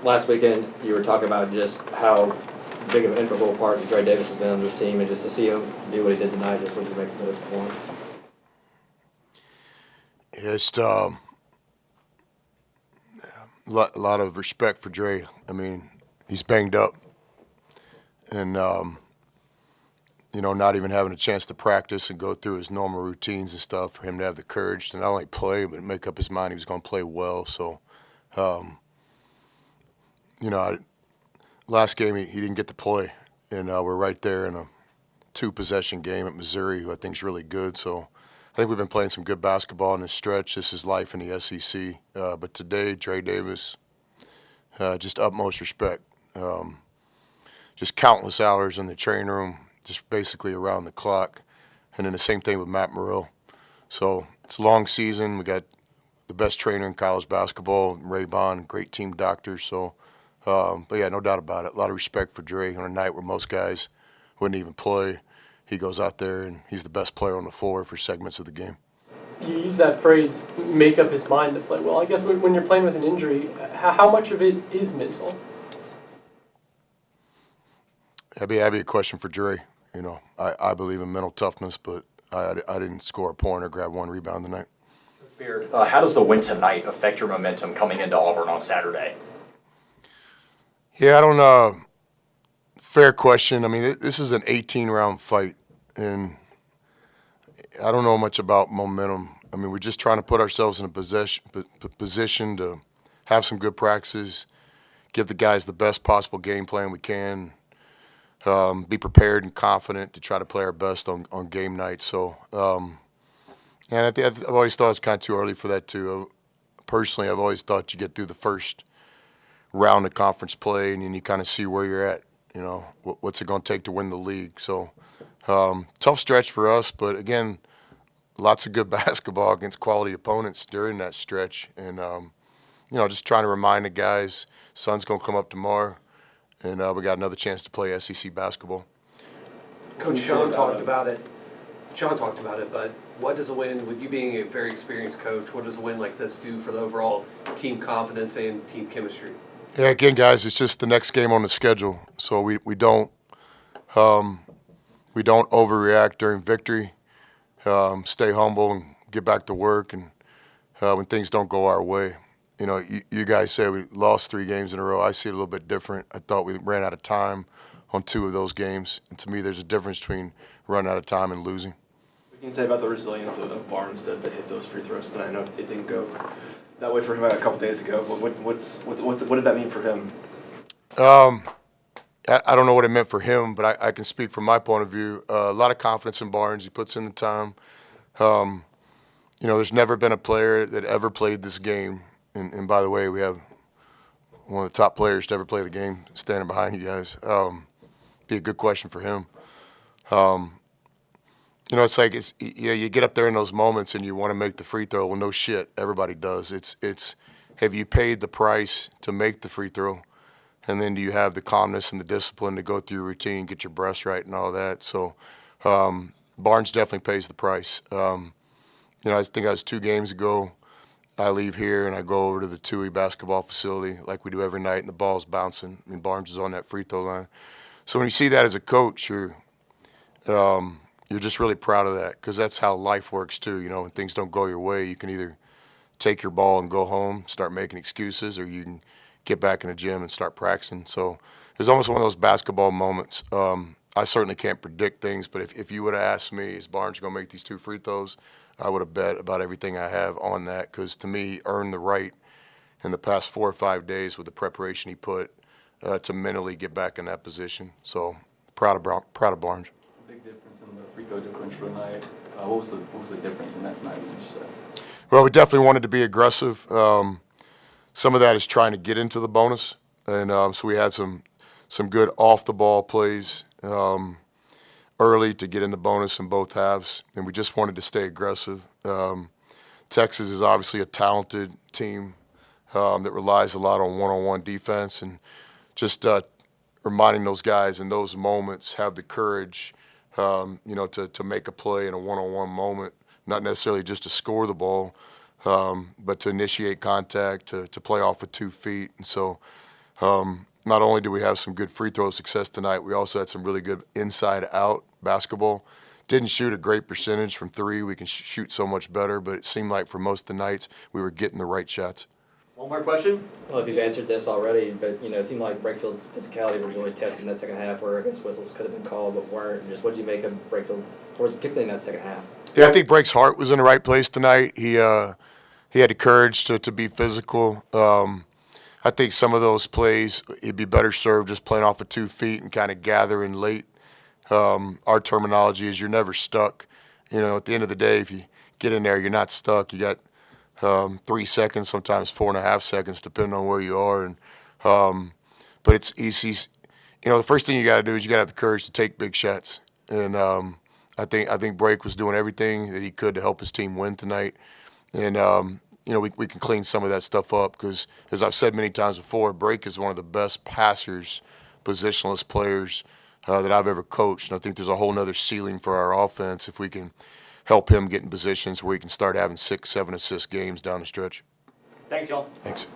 last weekend you were talking about just how big of an integral part Dre Davis has been on this team, and just to see him do what he did tonight, just what you make of this performance. It's a lot of respect for Dre. I mean, he's banged up, and not even having a chance to practice and go through his normal routines and stuff. For him to have the courage to not only play but make up his mind he was going to play well. So, last game he didn't get to play, and we're right there in a 2-possession game at Missouri, who I think is really good. So I think we've been playing some good basketball in this stretch. This is life in the SEC. But today, Dre Davis, just utmost respect. Just countless hours in the training room, just basically around the clock. And then the same thing with Matt Morrell. So it's a long season. We got the best trainer in college basketball, Ray Bond, great team doctor. So, but yeah, no doubt about it. A lot of respect for Dre on a night where most guys wouldn't even play. He goes out there and he's the best player on the floor for segments of the game. You use that phrase, make up his mind to play well. I guess when you're playing with an injury, how much of it is mental? That'd be a question for Dre. I believe in mental toughness, but I didn't score a point or grab one rebound tonight. How does the win tonight affect your momentum coming into Auburn on Saturday? Yeah, I don't know. Fair question. I mean, this is an 18-round fight, and I don't know much about momentum. I mean, we're just trying to put ourselves in a position to have some good practices, give the guys the best possible game plan we can, be prepared and confident to try to play our best on game night. So, and I've always thought it's kind of too early for that too. Personally, I've always thought you get through the first round of conference play and then you kind of see where you're at. What's it going to take to win the league? So, tough stretch for us, but again, lots of good basketball against quality opponents during that stretch. And, just trying to remind the guys, sun's going to come up tomorrow, and we got another chance to play SEC basketball. Coach Sean talked about it. But what does a win, with you being a very experienced coach, what does a win like this do for the overall team confidence and team chemistry? Yeah, again, guys, it's just the next game on the schedule, so we don't overreact during victory. Stay humble and get back to work, and when things don't go our way. You guys say we lost 3 games in a row. I see it a little bit different. I thought we ran out of time on 2 of those games, and to me, there's a difference between running out of time and losing. What can you say about the resilience of Barnes to hit those free throws tonight? I know it didn't go that way for him a couple days ago. But what did that mean for him? I don't know what it meant for him, but I can speak from my point of view. A lot of confidence in Barnes. He puts in the time. There's never been a player that ever played this game. And by the way, we have one of the top players to ever play the game standing behind you guys. Be a good question for him. It's like you get up there in those moments and you want to make the free throw. Well, no shit, everybody does. It's have you paid the price to make the free throw? And then do you have the calmness and the discipline to go through your routine, get your breaths right and all that? So Barnes definitely pays the price. I think I was 2 games ago. I leave here and I go over to the Tui basketball facility like we do every night, and the ball's bouncing. I mean, Barnes is on that free throw line. So when you see that as a coach, you're just really proud of that, because that's how life works too. When things don't go your way, you can either take your ball and go home, start making excuses, or you can get back in the gym and start practicing. So it's almost one of those basketball moments. I certainly can't predict things, but if you would have asked me, is Barnes going to make these 2 free throws, I would have bet about everything I have on that, because to me, he earned the right in the past 4 or 5 days with the preparation he put to mentally get back in that position. So proud of Barnes. Big difference in the free throw differential tonight. What was the difference in that tonight? Would you say? Well, we definitely wanted to be aggressive. Some of that is trying to get into the bonus, and so we had some good off the ball plays early to get in the bonus in both halves, and we just wanted to stay aggressive. Texas is obviously a talented team that relies a lot on one-on-one defense, and just reminding those guys in those moments have the courage, to make a play in a one-on-one moment, not necessarily just to score the ball, but to initiate contact, to play off with 2 feet. And so Not only did we have some good free throw success tonight, we also had some really good inside-out basketball. Didn't shoot a great percentage from three. We can shoot so much better, but it seemed like for most of the nights we were getting the right shots. One more question? Well, if you've answered this already, but it seemed like Breakfield's physicality was really tested in that second half, where I guess whistles could have been called but weren't. Just what did you make of Breakfield's, or particularly in that second half? Yeah, I think Break's heart was in the right place tonight. He had the courage to be physical. I think some of those plays, he'd be better served just playing off of 2 feet and kind of gathering late. Our terminology is you're never stuck. At the end of the day, if you get in there, you're not stuck. You got 3 seconds, sometimes 4.5 seconds, depending on where you are. But it's easy. The first thing you got to do is you got to have the courage to take big shots. And I think Break was doing everything that he could to help his team win tonight. And we can clean some of that stuff up because, as I've said many times before, Break is one of the best passers, positionless players that I've ever coached. And I think there's a whole nother ceiling for our offense if we can help him get in positions where he can start having 6, 7 assist games down the stretch. Thanks, y'all. Thanks.